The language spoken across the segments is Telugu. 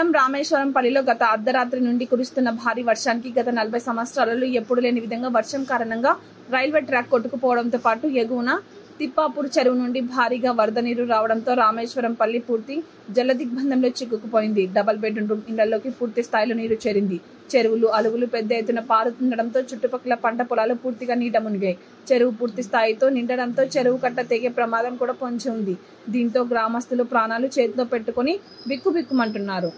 మండలం రామేశ్వరంపల్లిలో గత అర్ధరాత్రి నుండి కురుస్తున్న భారీ వర్షానికి గత 40 సంవత్సరాలలో ఎప్పుడు లేని విధంగా వర్షం కారణంగా రైల్వే ట్రాక్ కొట్టుకుపోవడంతో పాటు ఎగువన తిప్పాపూర్ చెరువు నుండి భారీగా వరద నీరు రావడంతో రామేశ్వరంపల్లి పూర్తి జలదిగ్బంధంలో చిక్కుకుపోయింది. డబుల్ బెడ్రూమ్ ఇళ్లలోకి పూర్తి స్థాయిలో నీరు చేరింది. చెరువులు అలుగులు పెద్ద ఎత్తున పారుతుండడంతో చుట్టుపక్కల పంట పొలాలు పూర్తిగా నీట మునిగాయి. చెరువు పూర్తి స్థాయితో నిండడంతో చెరువు కట్ట తెగే ప్రమాదం కూడా పొంచి ఉంది. దీంతో గ్రామస్తులు ప్రాణాలు చేతిలో పెట్టుకుని బిక్కుబిక్కుమంటున్నారు.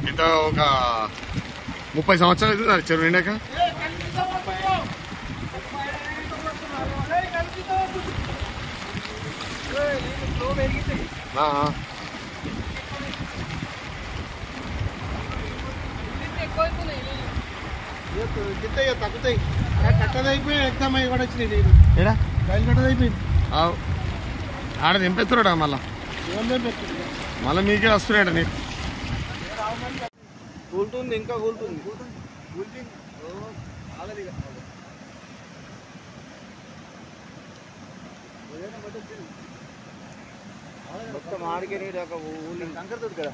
ఇంత ఒక 30 సంవత్సరాలు అవుతుంది చెరువు నిండాక. తగ్గుతాయి కట్టదైపోయి ఎగ్జామ్ అయ్యి కూడా వచ్చినాయి. రైలు కట్టదైపోయింది. ఆడ దింపెత్తురాడా మళ్ళీ మీకే వస్తున్నాయట నీకు. కూలుతుంది, ఇంకా కూలుతుంది. మొత్తం ఆడికే నీడు ఒక ఊళ్ళో కంకర తోడు కదా.